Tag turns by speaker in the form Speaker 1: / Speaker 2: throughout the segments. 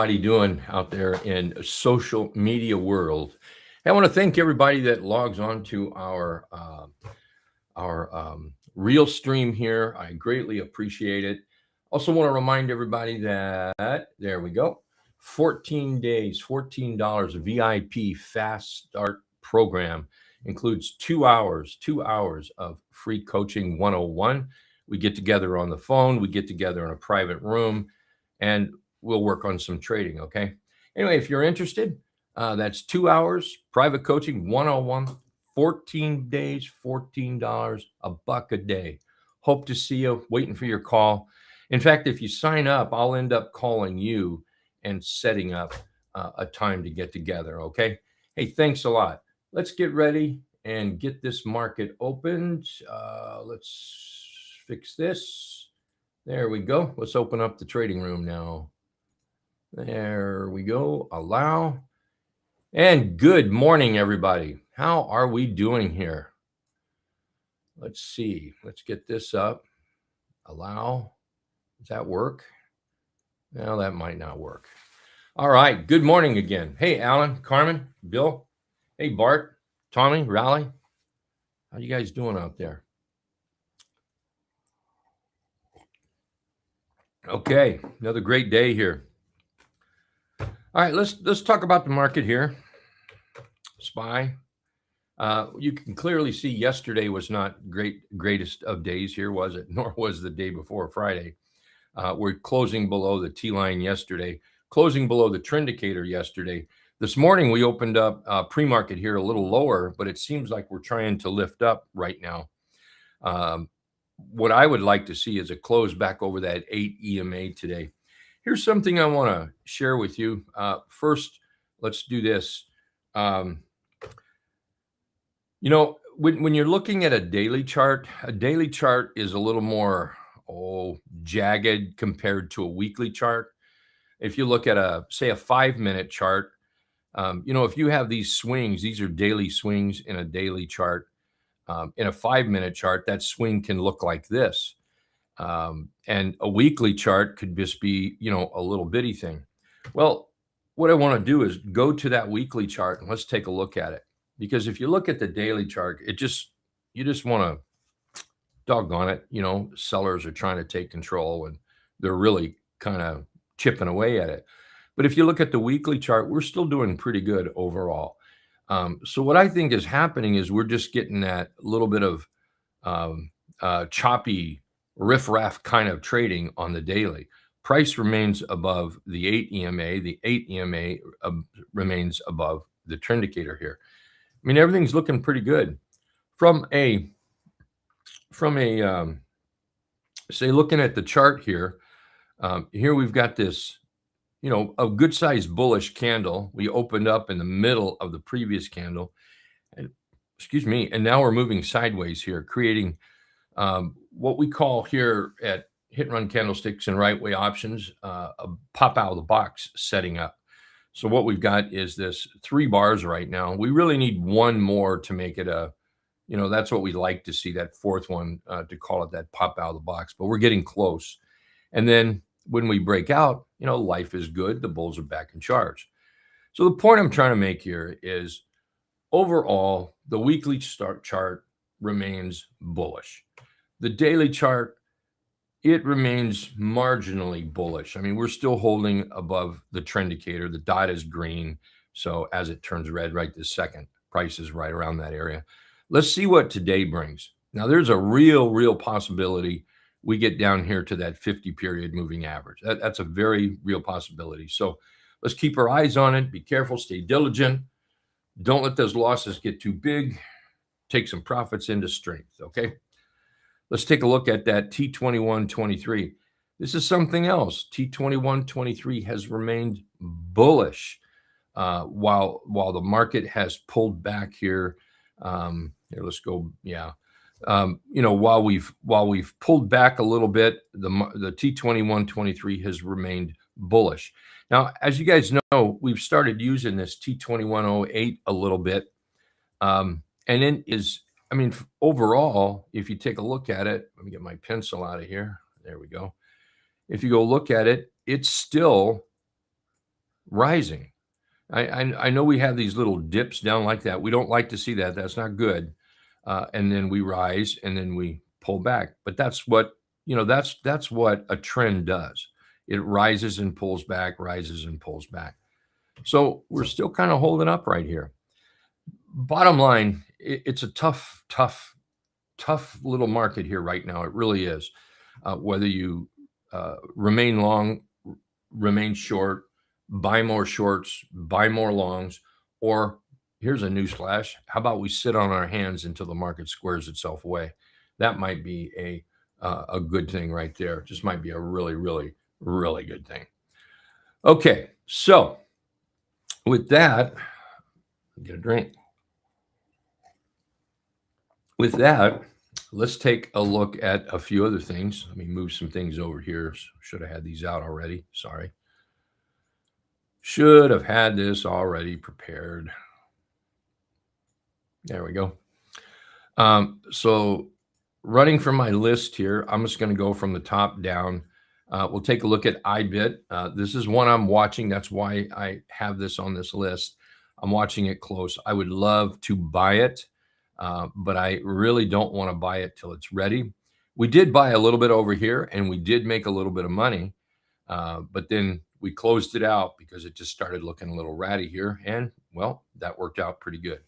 Speaker 1: Doing out there in social media world? I want to thank everybody that logs on to our real stream here. I greatly appreciate it. Also, want to remind everybody that there we go, 14 days, $14 VIP fast start program includes 2 hours of free coaching 101. We get together on the phone, we get together in a private room, and we'll work on some trading. Okay. Anyway, if you're interested, that's 2 hours private coaching 101, 14 days, $14, a buck a day. Hope to see you. Waiting for your call. In fact, if you sign up, I'll end up calling you and setting up a time to get together. Okay. Hey, thanks a lot. Let's get ready and get this market opened. Let's fix this. There we go. Let's open up the trading room now. There we go. Allow. And good morning, everybody. How are we doing here? Let's see. Let's get this up. Allow. Does that work? Well, that might not work. All right. Good morning again. Hey, Alan, Carmen, Bill. Hey, Bart, Tommy, Raleigh. How you guys doing out there? Okay. Another great day here. All right, let's talk about the market here. SPY. You can clearly see yesterday was not greatest of days here, was it? Nor was the day before Friday. We're closing below the T line yesterday, closing below the trend indicator yesterday. This morning we opened up pre-market here a little lower, but it seems like we're trying to lift up right now. What I would like to see is a close back over that 8 EMA today. Here's something I want to share with you. First, let's do this. When you're looking at a daily chart is a little more jagged compared to a weekly chart. If you look at say a 5-minute chart, if you have these swings, these are daily swings in a daily chart. In a 5-minute chart, that swing can look like this. And a weekly chart could just be, a little bitty thing. Well, what I want to do is go to that weekly chart and let's take a look at it. Because if you look at the daily chart, you just want to doggone it. Sellers are trying to take control and they're really kind of chipping away at it. But if you look at the weekly chart, we're still doing pretty good overall. So what I think is happening is we're just getting that little bit of choppy riff-raff kind of trading on the daily. Price remains above the 8 EMA. The 8 EMA remains above the trend indicator here. I mean, everything's looking pretty good. From a say looking at the chart here, here we've got this, a good sized bullish candle. We opened up in the middle of the previous candle, and now we're moving sideways here, creating what we call here at Hit and Run Candlesticks and Right Way Options, a pop out of the box setting up. So what we've got is this 3 bars right now. We really need one more to make it that's what we like to see, that 4th one, to call it that pop out of the box. But we're getting close. And then when we break out, life is good. The bulls are back in charge. So the point I'm trying to make here is overall, the weekly chart remains bullish. The daily chart, it remains marginally bullish. I mean, we're still holding above the trend indicator. The dot is green. So as it turns red right this second, price is right around that area. Let's see what today brings. Now, there's a real possibility we get down here to that 50-period moving average. That's a very real possibility. So let's keep our eyes on it. Be careful. Stay diligent. Don't let those losses get too big. Take some profits into strength, okay? Let's take a look at that T2123. This is something else. T2123 has remained bullish while the market has pulled back here. Here, let's go. Yeah. While we've pulled back a little bit, the T2123 has remained bullish. Now, as you guys know, we've started using this T2108 a little bit. And then overall, if you take a look at it, let me get my pencil out of here. There we go. If you go look at it, it's still rising. I know we have these little dips down like that. We don't like to see that. That's not good. And then we rise and then we pull back. But that's what, that's what a trend does. It rises and pulls back, rises and pulls back. So we're still kind of holding up right here. Bottom line, it's a tough little market here right now. It really is. Whether you remain long, remain short, buy more shorts, buy more longs, or here's a newsflash. How about we sit on our hands until the market squares itself away? That might be a good thing right there. Just might be a really, really, really good thing. Okay, so with that, get a drink. With that, let's take a look at a few other things. Let me move some things over here. Should have had these out already. Sorry. Should have had this already prepared. There we go. So running from my list here, I'm just going to go from the top down. We'll take a look at iBit. This is one I'm watching. That's why I have this on this list. I'm watching it close. I would love to buy it, but I really don't want to buy it till it's ready. We did buy a little bit over here, and we did make a little bit of money, but then we closed it out because it just started looking a little ratty here, and, well, that worked out pretty good.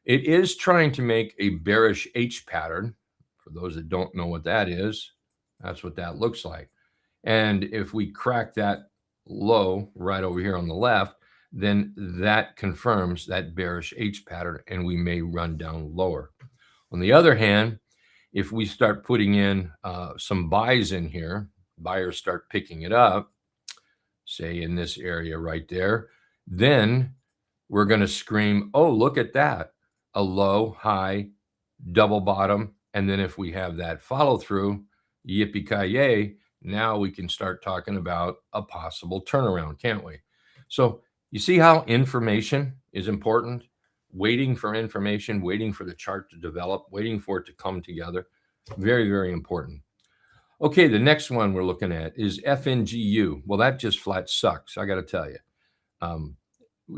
Speaker 1: It is trying to make a bearish H pattern. For those that don't know what that is, that's what that looks like. And if we crack that low right over here on the left, then that confirms that bearish H pattern, and we may run down lower. On the other hand, if we start putting in some buys in here, buyers start picking it up, say in this area right there, then we're going to scream, oh, look at that, a low, high, double bottom. And then if we have that follow through, yippee-ki-yay, now we can start talking about a possible turnaround, can't we? So you see how information is important? Waiting for information, waiting for the chart to develop, waiting for it to come together. Very, very important. Okay, the next one we're looking at is FNGU. Well, that just flat sucks, I got to tell you.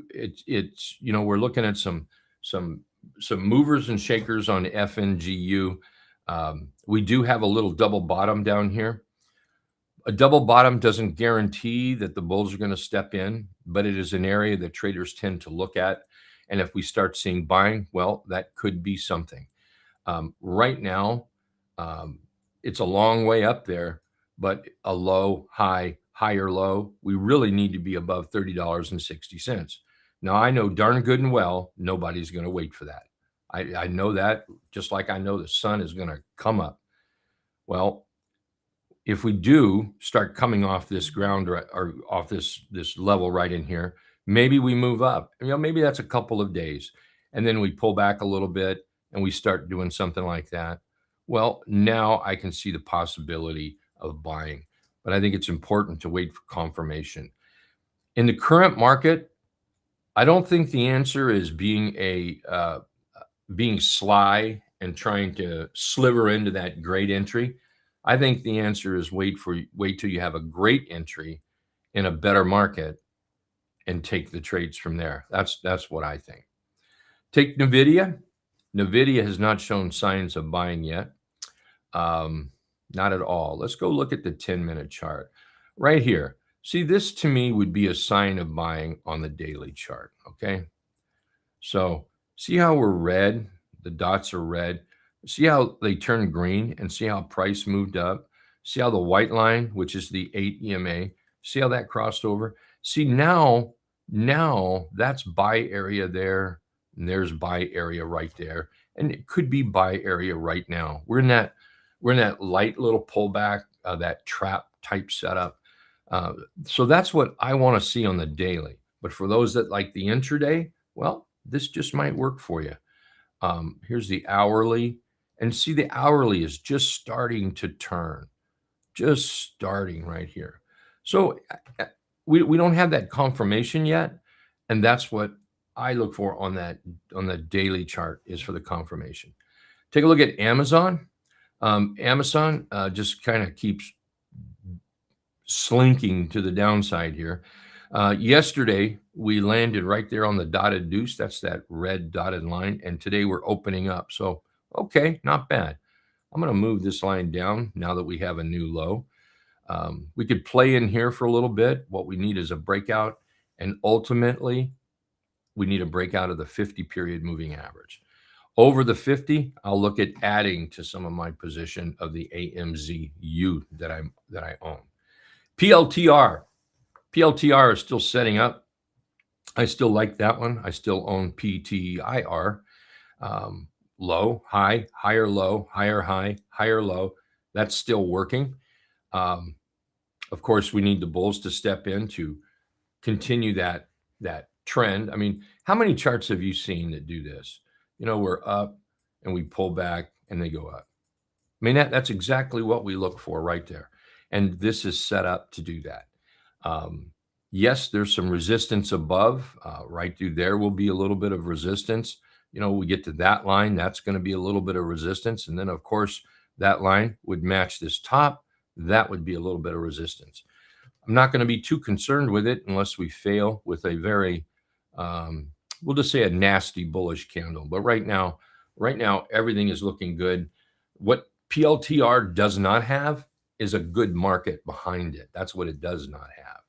Speaker 1: It's we're looking at some movers and shakers on FNGU. We do have a little double bottom down here. A double bottom doesn't guarantee that the bulls are going to step in, but it is an area that traders tend to look at. And if we start seeing buying, well, that could be something. Right now, it's a long way up there, but a low, high, higher low, we really need to be above $30.60. Now, I know darn good and well nobody's going to wait for that. I know that, just like I know the sun is going to come up. Well, if we do start coming off this ground or off this level right in here, maybe we move up. Maybe that's a couple of days, and then we pull back a little bit and we start doing something like that. Well, now I can see the possibility of buying, but I think it's important to wait for confirmation. In the current market, I don't think the answer is being sly and trying to sliver into that great entry. I think the answer is wait till you have a great entry in a better market and take the trades from there. That's what I think. Take NVIDIA. NVIDIA has not shown signs of buying yet. Not at all. Let's go look at the 10-minute chart right here. See, this to me would be a sign of buying on the daily chart. Okay. So see how we're red? The dots are red. See how they turn green, and see how price moved up. See how the white line, which is the 8 EMA, see how that crossed over. See, now that's buy area there, and there's buy area right there, and it could be buy area right now. We're in that light little pullback, that trap type setup. So that's what I want to see on the daily. But for those that like the intraday, well, this just might work for you. Here's the hourly, and see the hourly is just starting to turn, just starting right here. So we don't have that confirmation yet, and that's what I look for on the daily chart, is for the confirmation. Take a look at Amazon. Amazon just kind of keeps slinking to the downside here. Yesterday, we landed right there on the dotted deuce. That's that red dotted line. And today we're opening up. So, okay, not bad. I'm going to move this line down now that we have a new low. We could play in here for a little bit. What we need is a breakout. And ultimately, we need a breakout of the 50-period moving average. Over the 50, I'll look at adding to some of my position of the AMZU that I own. PLTR. PLTR is still setting up. I still like that one. I still own PTIR. Low, high, higher low, higher high, higher low. That's still working. Of course, we need the bulls to step in to continue that trend. I mean, how many charts have you seen that do this? You know, we're up and we pull back and they go up. I mean, that's exactly what we look for right there. And this is set up to do that. Yes, there's some resistance above. Right through there will be a little bit of resistance. You know, we get to that line, that's going to be a little bit of resistance. And then, of course, that line would match this top. That would be a little bit of resistance. I'm not going to be too concerned with it unless we fail with a very, we'll just say a nasty bullish candle. But right now, everything is looking good. What PLTR does not have is a good market behind it. That's what it does not have.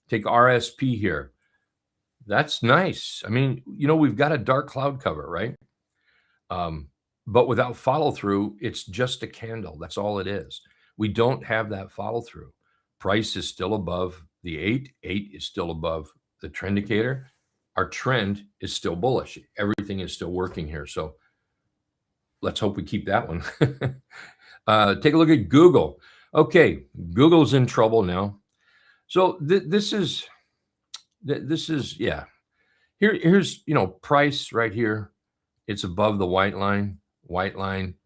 Speaker 1: Take RSP here. That's nice. I mean, you know, we've got a dark cloud cover, right? But without follow through, it's just a candle. That's all it is. We don't have that follow through. Price is still above the 8. 8 is still above the trend indicator. Our trend is still bullish. Everything is still working here. So let's hope we keep that one. Take a look at Google. Okay, Google's in trouble now. So this is yeah. Here's you know, price right here. It's above the white line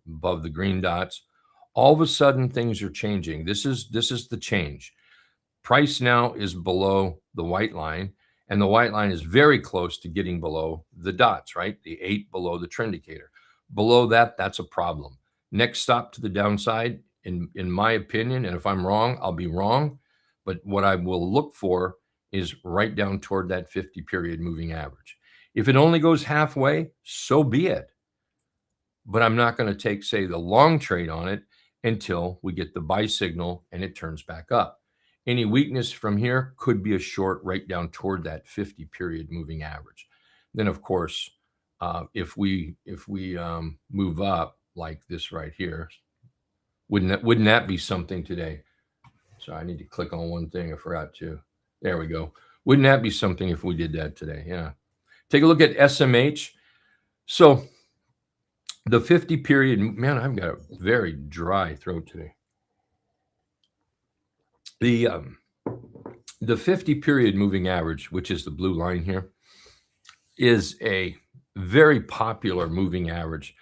Speaker 1: above the green dots. All of a sudden, things are changing. This is the change. Price now is below the white line, and the white line is very close to getting below the dots, right? The 8 below the trend indicator. Below that, that's a problem. Next stop to the downside, in my opinion, and if I'm wrong, I'll be wrong. But what I will look for is right down toward that 50-period moving average. If it only goes halfway, so be it. But I'm not going to take, say, the long trade on it until we get the buy signal and it turns back up. Any weakness from here could be a short right down toward that 50-period moving average. Then, of course, if we move up like this right here, wouldn't that be something today? So I need to click on one thing. I forgot to. There we go. Wouldn't that be something if we did that today? Yeah. Take a look at SMH. So the 50-period, man, I've got a very dry throat today. The 50-period moving average, which is the blue line here, is a very popular moving average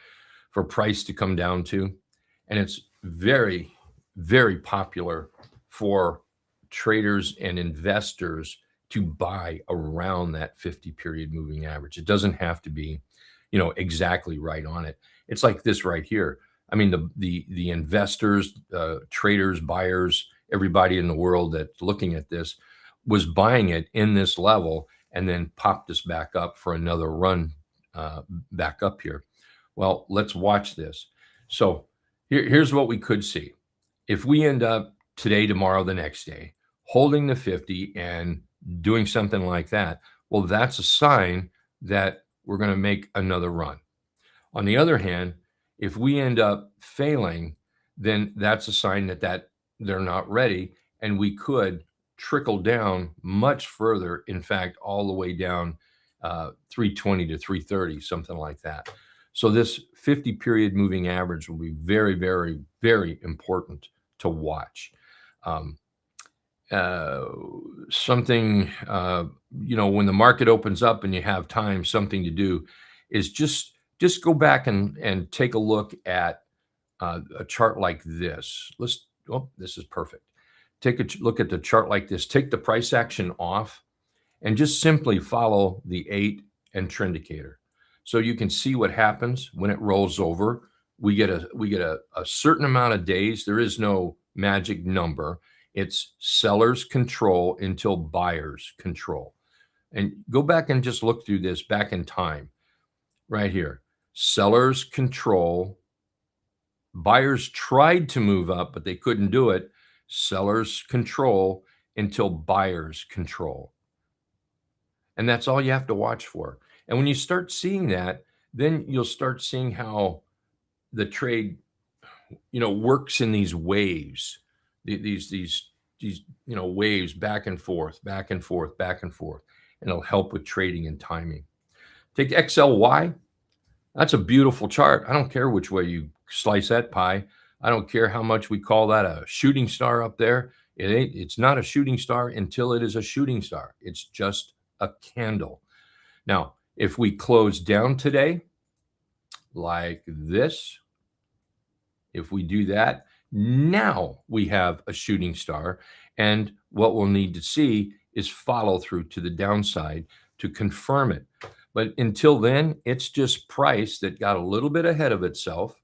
Speaker 1: for price to come down to. And it's very, very popular for traders and investors to buy around that 50-period moving average. It doesn't have to be, you know, exactly right on it. It's like this right here. I mean, the investors, traders, buyers, everybody in the world that's looking at this was buying it in this level and then popped us back up for another run back up here. Well, let's watch this. So here's what we could see. If we end up today, tomorrow, the next day, holding the 50 and doing something like that, well, that's a sign that we're going to make another run. On the other hand, if we end up failing, then that's a sign that they're not ready, and we could trickle down much further. In fact, all the way down 320 to 330, something like that. So this 50-period moving average will be very, very, very important to watch. Something, you know, when the market opens up and you have time, something to do is just go back and take a look at a chart like this. This is perfect. Take a look at the chart like this. Take the price action off and just simply follow the 8 and trend indicator. So you can see what happens when it rolls over. We get a certain amount of days. There is no magic number. It's sellers control until buyers control. And go back and just look through this back in time right here. Sellers control. Buyers tried to move up, but they couldn't do it. Sellers control until buyers control. And that's all you have to watch for. And when you start seeing that, then you'll start seeing how the trade, works in these waves, these waves back and forth, back and forth, back and forth, and it'll help with trading and timing. Take XLY. That's a beautiful chart. I don't care which way you slice that pie. I don't care how much we call that a shooting star up there. It's not a shooting star until it is a shooting star. It's just a candle. Now, if we close down today like this, if we do that, now we have a shooting star. And what we'll need to see is follow through to the downside to confirm it. But until then, it's just price that got a little bit ahead of itself.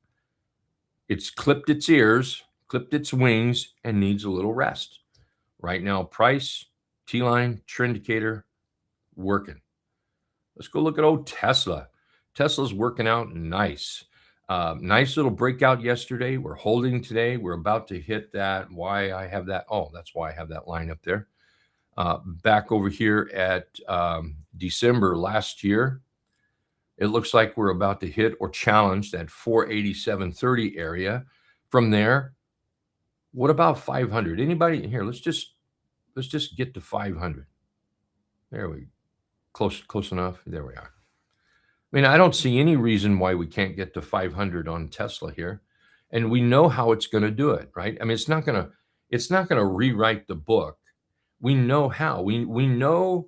Speaker 1: It's clipped its ears, clipped its wings, and needs a little rest. Right now, price, T-line, trend indicator, working. Let's go look at old Tesla. Tesla's working out nice. Nice little breakout yesterday. We're holding today. We're about to hit that. Why I have that? Oh, that's why I have that line up there. Back over here at December last year, it looks like we're about to hit or challenge that 487.30 area. From there, what about 500? Anybody here? Let's just get to 500. There we close enough. There we are. I mean, I don't see any reason why we can't get to 500 on Tesla here, and we know how it's going to do it, right? I mean, it's not going to rewrite the book. We know how. We know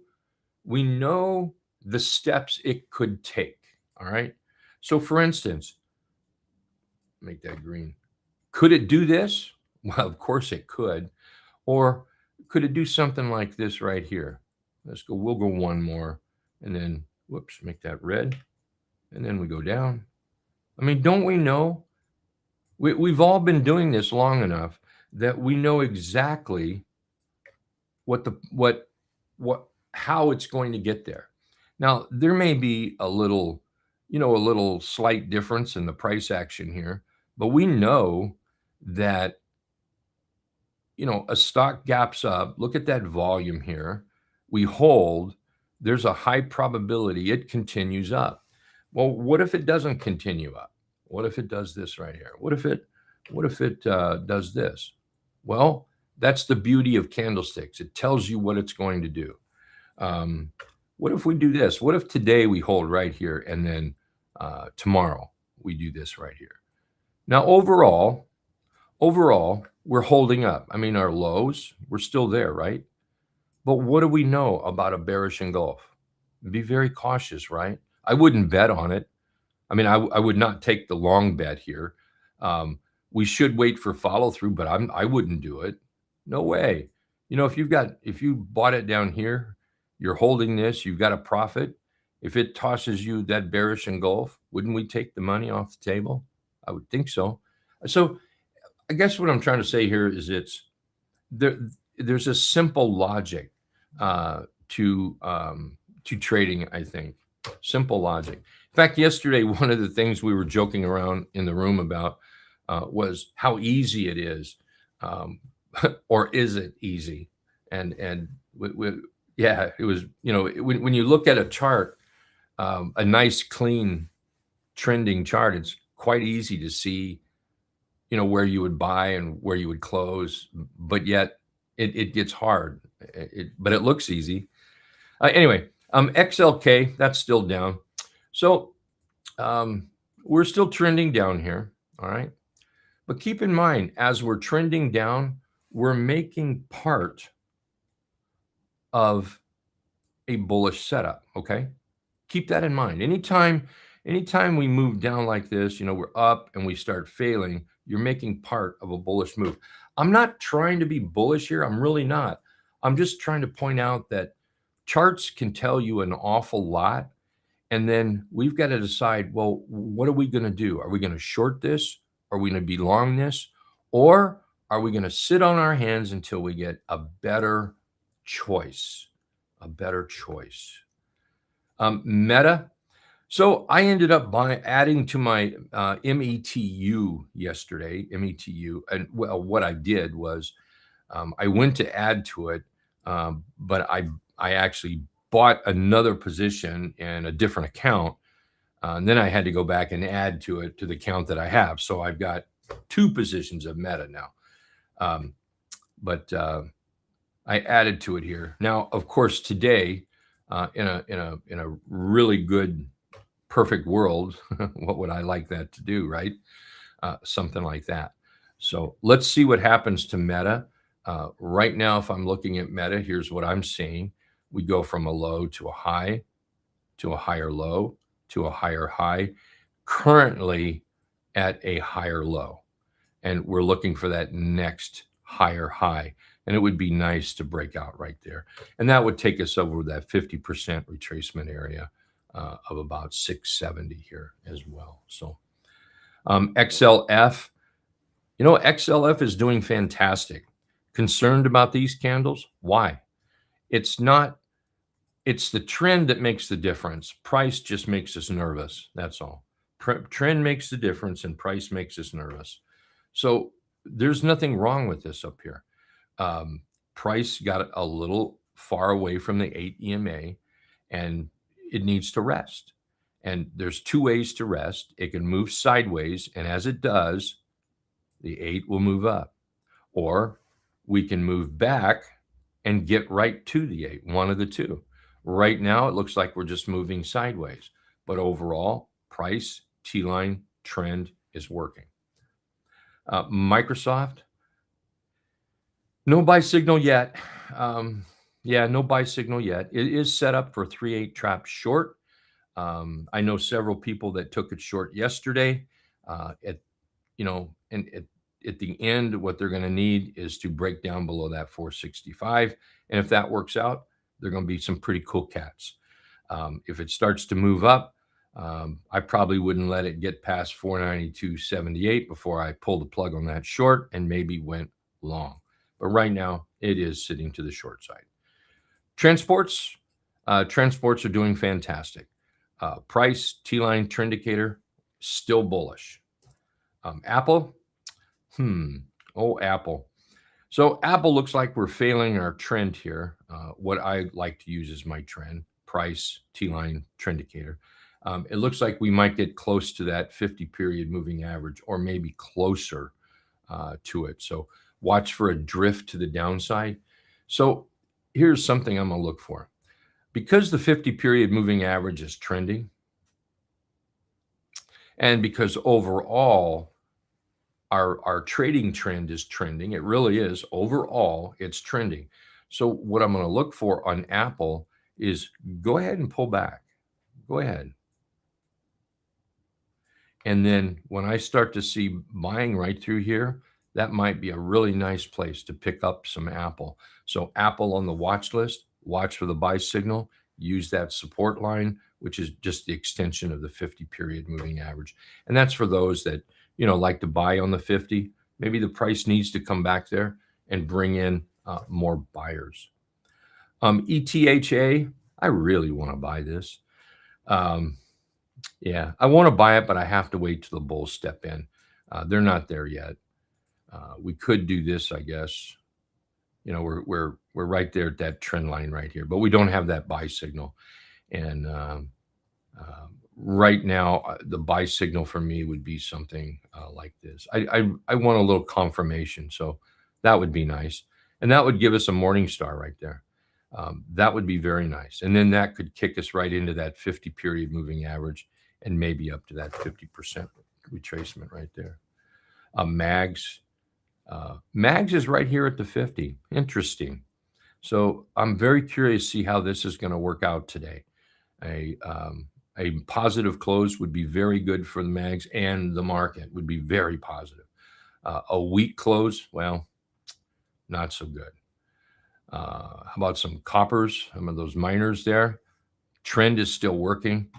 Speaker 1: the steps it could take. All right. So, for instance, make that green. Could it do this? Well, of course it could. Or could it do something like this right here? Let's go. We'll go one more, and then whoops, make that red. And then we go down. I mean, don't we know? We've all been doing this long enough that we know exactly how it's going to get there. Now, there may be a little slight difference in the price action here, but we know that, a stock gaps up. Look at that volume here. We hold. There's a high probability it continues up. Well, what if it doesn't continue up? What if it does this right here? What if it does this? Well, that's the beauty of candlesticks. It tells you what it's going to do. What if we do this? What if today we hold right here and then tomorrow we do this right here? Now, overall, we're holding up. I mean, our lows, we're still there, right? But what do we know about a bearish engulf? Be very cautious, right? I wouldn't bet on it. I mean, I would not take the long bet here. We should wait for follow through, but I wouldn't do it. No way. If you bought it down here, you're holding this, you've got a profit. If it tosses you that bearish engulf, wouldn't we take the money off the table? I would think so. So I guess what I'm trying to say here is there's a simple logic to trading, I think. Simple logic. In fact, yesterday, one of the things we were joking around in the room about was how easy it is, or is it easy? And yeah, it was. When you look at a chart, a nice, clean, trending chart, it's quite easy to see, where you would buy and where you would close, but yet it gets hard. But it looks easy. Anyway. XLK, that's still down. So we're still trending down here, all right? But keep in mind, as we're trending down, we're making part of a bullish setup, okay? Keep that in mind. Anytime we move down like this, we're up and we start failing, you're making part of a bullish move. I'm not trying to be bullish here. I'm really not. I'm just trying to point out that charts can tell you an awful lot. And then we've got to decide, well, what are we going to do? Are we going to short this? Are we going to be long this? Or are we going to sit on our hands until we get a better choice? A better choice. Meta. So I ended up adding to my METU yesterday, METU. And well, what I did was I went to add to it, but I actually bought another position in a different account. And then I had to go back and add to it to the count that I have. So I've got 2 positions of Meta now. But I added to it here. Now, of course, today, in a really good, perfect world, what would I like that to do, right? Something like that. So let's see what happens to Meta. Right now, if I'm looking at Meta, here's what I'm seeing. We go from a low to a high, to a higher low, to a higher high, currently at a higher low. And we're looking for that next higher high. And it would be nice to break out right there. And that would take us over that 50% retracement area of about 670 here as well. So XLF, XLF is doing fantastic. Concerned about these candles? Why? It's the trend that makes the difference. Price just makes us nervous. That's all. Trend makes the difference and price makes us nervous. So there's nothing wrong with this up here. Price got a little far away from the 8 EMA and it needs to rest. And there's 2 ways to rest. It can move sideways, and as it does, the 8 will move up. Or we can move back and get right to the 8, one of the 2. Right now, it looks like we're just moving sideways. But overall, price, T-line, trend is working. Microsoft, no buy signal yet. No buy signal yet. It is set up for 3/8 trap short. I know several people that took it short yesterday. At the end, what they're going to need is to break down below that 465. And if that works out, they're going to be some pretty cool cats. If it starts to move up, I probably wouldn't let it get past 492.78 before I pulled the plug on that short and maybe went long. But right now, it is sitting to the short side. Transports are doing fantastic. Price, T-line, trend indicator, still bullish. Apple, Apple. So Apple looks like we're failing our trend here. What I like to use is my trend, price, T-line, trend indicator. It looks like we might get close to that 50-period moving average or maybe closer to it. So watch for a drift to the downside. So here's something I'm going to look for. Because the 50-period moving average is trending, and because overall our trading trend is trending, it really is. Overall, it's trending. So what I'm going to look for on Apple is go ahead and pull back. Go ahead. And then when I start to see buying right through here, that might be a really nice place to pick up some Apple. So Apple on the watch list, watch for the buy signal, use that support line, which is just the extension of the 50-period moving average. And that's for those that, like to buy on the 50. Maybe the price needs to come back there and bring in more buyers. ETHA, I really want to buy this. Yeah, I want to buy it, but I have to wait till the bulls step in. They're not there yet. We could do this, I guess. We're right there at that trend line right here, but we don't have that buy signal. And right now, the buy signal for me would be something like this. I want a little confirmation, so that would be nice. And that would give us a morning star right there. That would be very nice. And then that could kick us right into that 50-period moving average and maybe up to that 50% retracement right there. MAGS. MAGS is right here at the 50. Interesting. So I'm very curious to see how this is going to work out today. A positive close would be very good for the MAGS, and the market would be very positive. A weak close, well, not so good. How about some coppers? Some of those miners there. Trend is still working.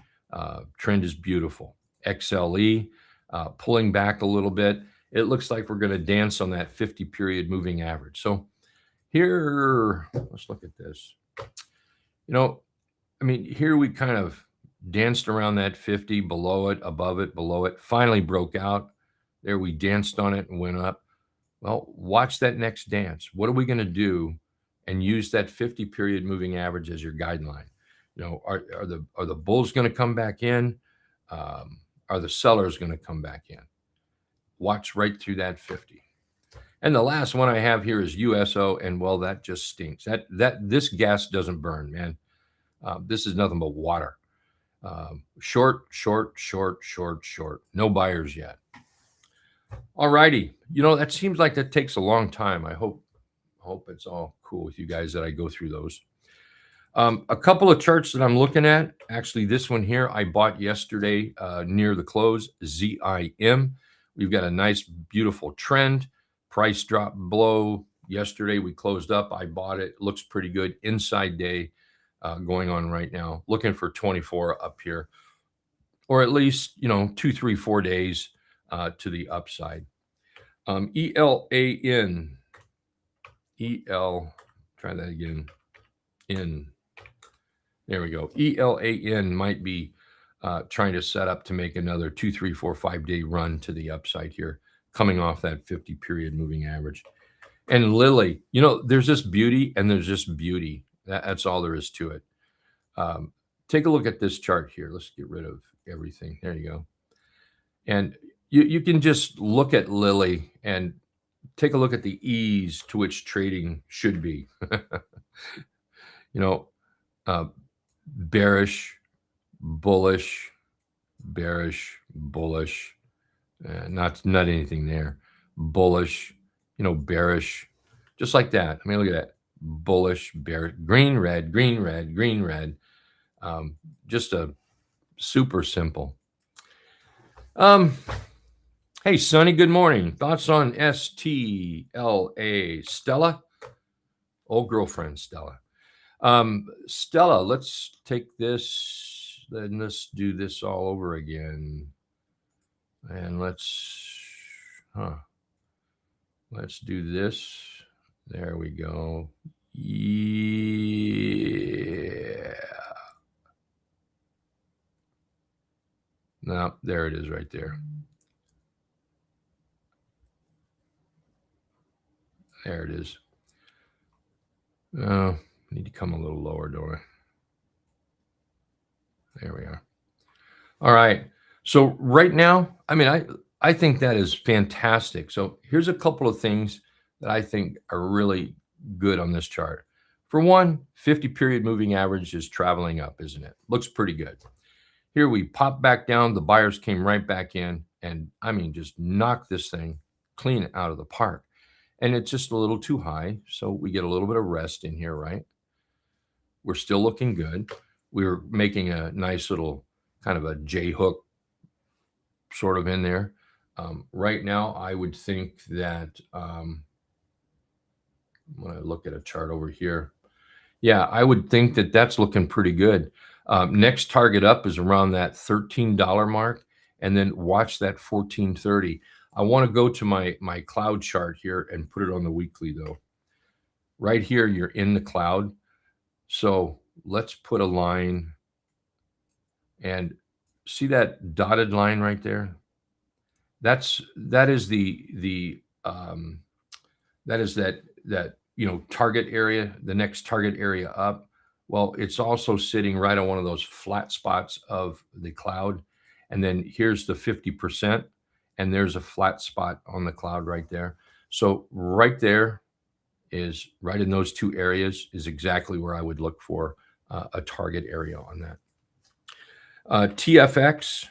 Speaker 1: Trend is beautiful. XLE pulling back a little bit. it looks like we're going to dance on that 50 period moving average. So here, let's look at this. I mean, here we kind of danced around that 50, below it, above it, below it, finally broke out. There we danced on it and went up. Well, watch that next dance. What are we going to do? And use that 50 period moving average as your guideline. Are the bulls going to come back in? Are the sellers going to come back in? Watch right through that 50. And the last one I have here is USO, and well, that just stinks. This gas doesn't burn, man. This is nothing but water. Short. No buyers yet. All righty. That seems like that takes a long time. I hope it's all cool with you guys that I go through those. A couple of charts that I'm looking at. Actually, this one here I bought yesterday near the close, ZIM. We've got a nice, beautiful trend. Price drop below. Yesterday we closed up. I bought it. Looks pretty good. Inside day going on right now. Looking for 24 up here. Or at least, 2, 3, 4 days to the upside. ELAN. Try that again. There we go. ELAN might be trying to set up to make another 2, 3, 4, 5 day run to the upside here, coming off that 50 period moving average. And Lily, there's just beauty and there's just beauty. That's all there is to it. Take a look at this chart here. Let's get rid of everything. There you go. And you can just look at Lily and take a look at the ease to which trading should be. Bearish, bullish, bearish, bullish, not anything there. Bullish, bearish, just like that. I mean, look at that. Bullish, bearish, green, red, green, red, green, red. Just a super simple. Hey, Sonny, good morning. Thoughts on STLA, Stella? Old girlfriend, Stella. Stella, let's take this, then let's do this all over again. And let's do this. There we go. Yeah. No, there it is right there. There it is. Need to come a little lower, don't I? There we are. All right. So right now, I mean, I think that is fantastic. So here's a couple of things that I think are really good on this chart. For one, 50 period moving average is traveling up, isn't it? Looks pretty good. Here we pop back down. The buyers came right back in and, I mean, just knocked this thing clean out of the park. And it's just a little too high. So we get a little bit of rest in here, right? We're still looking good. We're making a nice little kind of a J hook sort of in there. Right now, I would think that when I look at a chart over here, yeah, I would think that that's looking pretty good. Next target up is around that $13 mark, and then watch that 1430. I want to go to my cloud chart here and put it on the weekly though. Right here, you're in the cloud. So let's put a line and see that dotted line right there. That is that target area, the next target area up. Well, it's also sitting right on one of those flat spots of the cloud. And then here's the 50%, and there's a flat spot on the cloud right there. So right there is right in those two areas is exactly where I would look for a target area on that. TFX.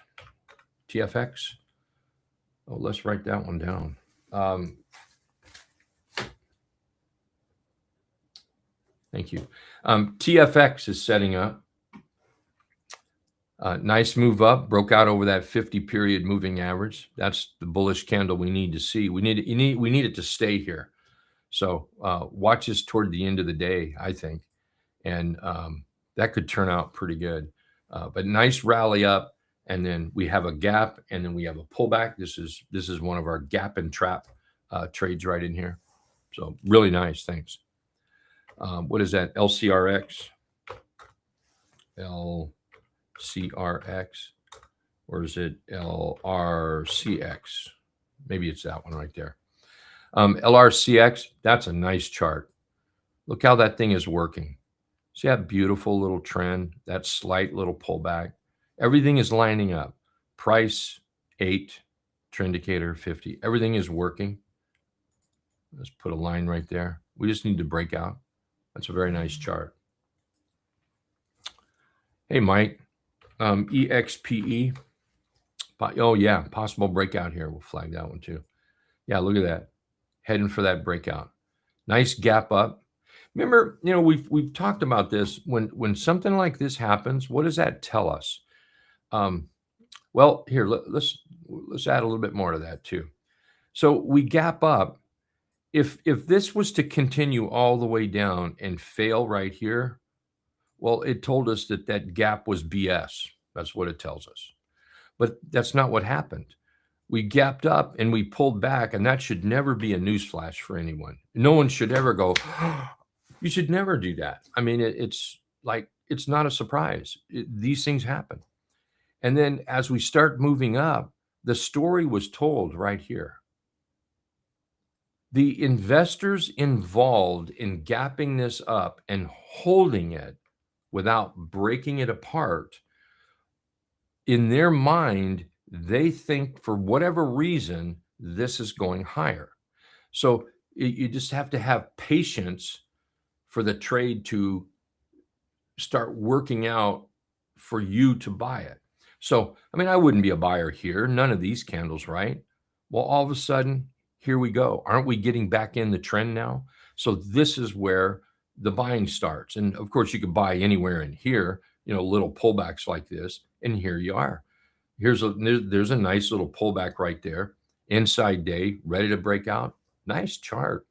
Speaker 1: Oh, let's write that one down. Thank you. TFX is setting up. Nice move up, broke out over that 50 period moving average. That's the bullish candle we need to see. We need it to stay here. So watch this toward the end of the day, I think. And that could turn out pretty good. But nice rally up. and then we have a gap, and then we have a pullback. This is one of our gap and trap trades right in here. So really nice. Thanks. What is that? LCRX? LCRX? Or is it LRCX? Maybe it's that one right there. LRCX, that's a nice chart. Look how that thing is working. See that beautiful little trend, that slight little pullback. Everything is lining up. Price 8, trend indicator 50. Everything is working. Let's put a line right there. We just need to break out. That's a very nice chart. Hey, Mike, EXPE. Oh, yeah, possible breakout here. We'll flag that one too. Yeah, look at that. Heading for that breakout. Nice gap up. Remember, we've talked about this. When something like this happens, what does that tell us? Well, here, let's add a little bit more to that too. So we gap up. If this was to continue all the way down and fail right here, well, it told us that gap was BS. That's what it tells us. But that's not what happened. We gapped up and we pulled back, and that should never be a newsflash for anyone. No one should ever go, you should never do that. I mean, it's not a surprise. These things happen. And then as we start moving up, the story was told right here. The investors involved in gapping this up and holding it without breaking it apart, in their mind, they think for whatever reason, this is going higher. So you just have to have patience for the trade to start working out for you to buy it. So, I mean, I wouldn't be a buyer here. None of these candles, right? Well, all of a sudden, here we go. Aren't we getting back in the trend now? So this is where the buying starts. And of course, you could buy anywhere in here, little pullbacks like this. And here you are. There's a nice little pullback right there. Inside day, ready to break out. Nice chart.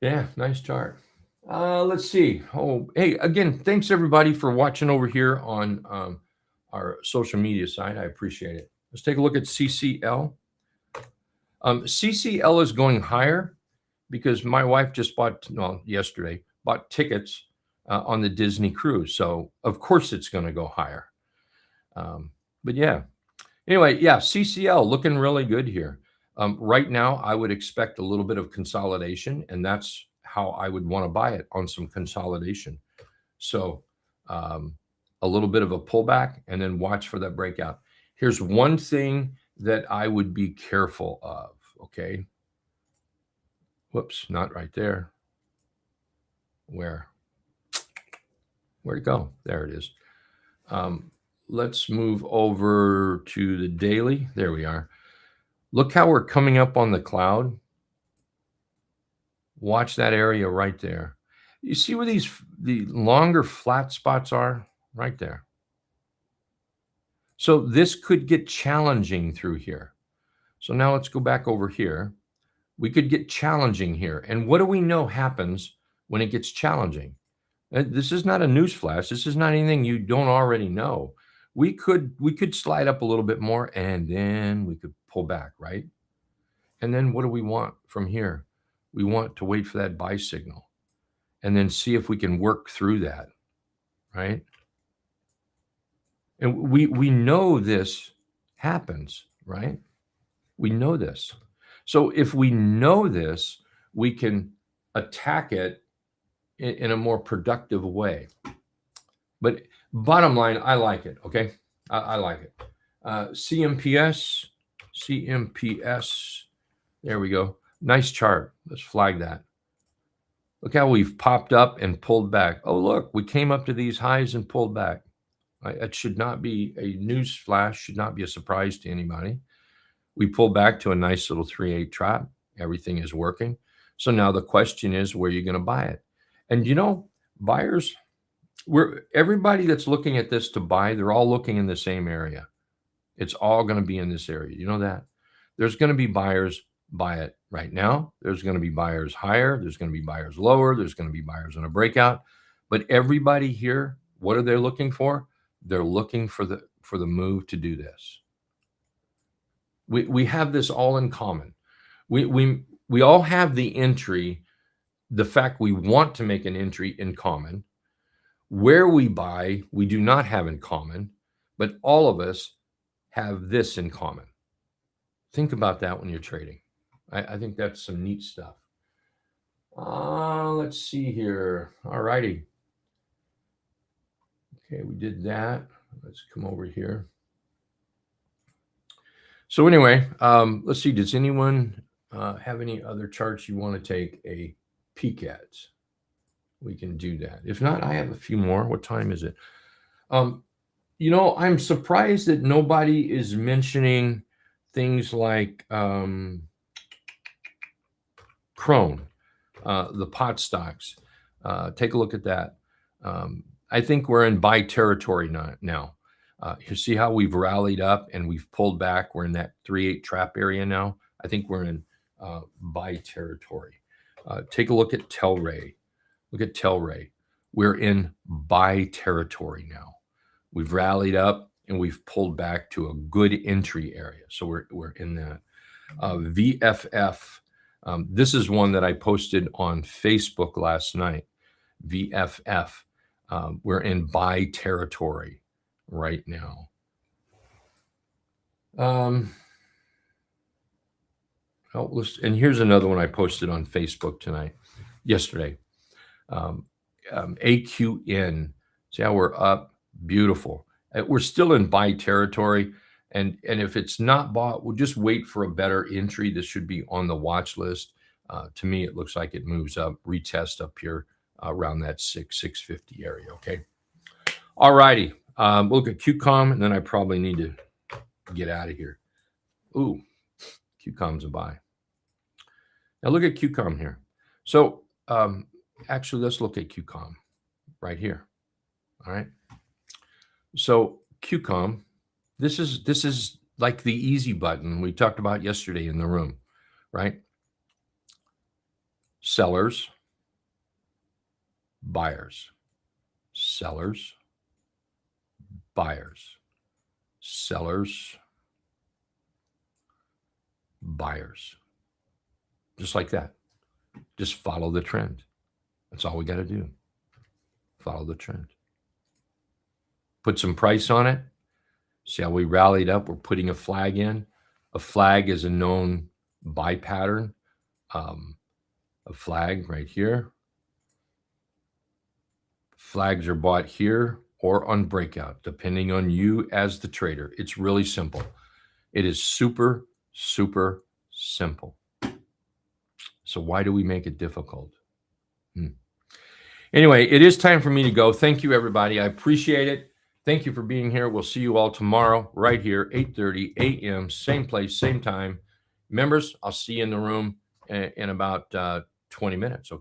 Speaker 1: Yeah, nice chart. Let's see. Oh, hey, again, thanks everybody for watching over here on our social media site. I appreciate it. Let's take a look at CCL. CCL is going higher because my wife just yesterday bought tickets on the Disney cruise. So of course it's going to go higher. But yeah, anyway, yeah, CCL looking really good here. Right now, I would expect a little bit of consolidation, and that's how I would want to buy it, on some consolidation. So a little bit of a pullback, and then watch for that breakout. Here's one thing that I would be careful of, okay? Whoops, not right there. Where'd it go? There it is. Let's move over to the daily. There we are. Look how we're coming up on the cloud. Watch that area right there. You see where the longer flat spots are? Right there. So this could get challenging through here. So now let's go back over here. We could get challenging here. And what do we know happens when it gets challenging? This is not a news flash. This is not anything you don't already know. We could slide up a little bit more, and then we could pull back, right? And then what do we want from here? We want to wait for that buy signal and then see if we can work through that, right? And we know this happens, right? We know this. So if we know this, we can attack it in a more productive way. But bottom line, I like it, okay? I like it. CMPS, there we go. Nice chart. Let's flag that. Look how we've popped up and pulled back. Oh, look, we came up to these highs and pulled back. It should not be a news flash, should not be a surprise to anybody. We pulled back to a nice little 3-8 trap. Everything is working. So now the question is, where are you going to buy it? And buyers, everybody that's looking at this to buy, they're all looking in the same area. It's all going to be in this area. You know that? There's going to be buyers buy it right now. There's going to be buyers higher. There's going to be buyers lower. There's going to be buyers on a breakout. But everybody here, what are they looking for? They're looking for the move to do this. We have this all in common. We all have the entry, the fact we want to make an entry in common. Where we buy, we do not have in common, but all of us have this in common. Think about that when you're trading. I think that's some neat stuff. Let's see here. All righty. Okay, we did that. Let's come over here. So anyway, let's see. Does anyone have any other charts you want to take a peek at? We can do that. If not, I have a few more. What time is it? You know, I'm surprised that nobody is mentioning things like Crone, the pot stocks. Take a look at that. I think we're in buy territory now. You see how we've rallied up and we've pulled back. We're in that 3-8 trap area now. I think we're in buy territory. Take a look at Telray. Look at Telray. We're in buy territory now. We've rallied up and we've pulled back to a good entry area. So we're in that. VFF. This is one that I posted on Facebook last night. VFF. We're in buy territory right now. And here's another one I posted on Facebook yesterday. AQN. See how we're up? Beautiful. We're still in buy territory. And if it's not bought, we'll just wait for a better entry. This should be on the watch list. To me, it looks like it moves up, retest up here around that 650 area. Okay. All righty. Look at QCOM, and then I probably need to get out of here. Ooh, QCOM's a buy. Now look at QCOM here. So actually, let's look at QCOM right here. All right. So QCOM, this is like the easy button we talked about yesterday in the room, right? Sellers, buyers, sellers, buyers, sellers, buyers. Just like that. Just follow the trend. That's all we got to do. Follow the trend. Put some price on it. See how we rallied up? We're putting a flag in. A flag is a known buy pattern. A flag right here. Flags are bought here or on breakout, depending on you as the trader. It's really simple. It is super, super simple. So why do we make it difficult? Anyway, it is time for me to go. Thank you, everybody. I appreciate it. Thank you for being here. We'll see you all tomorrow right here, 8:30 a.m., same place, same time. Members, I'll see you in the room in about 20 minutes, okay?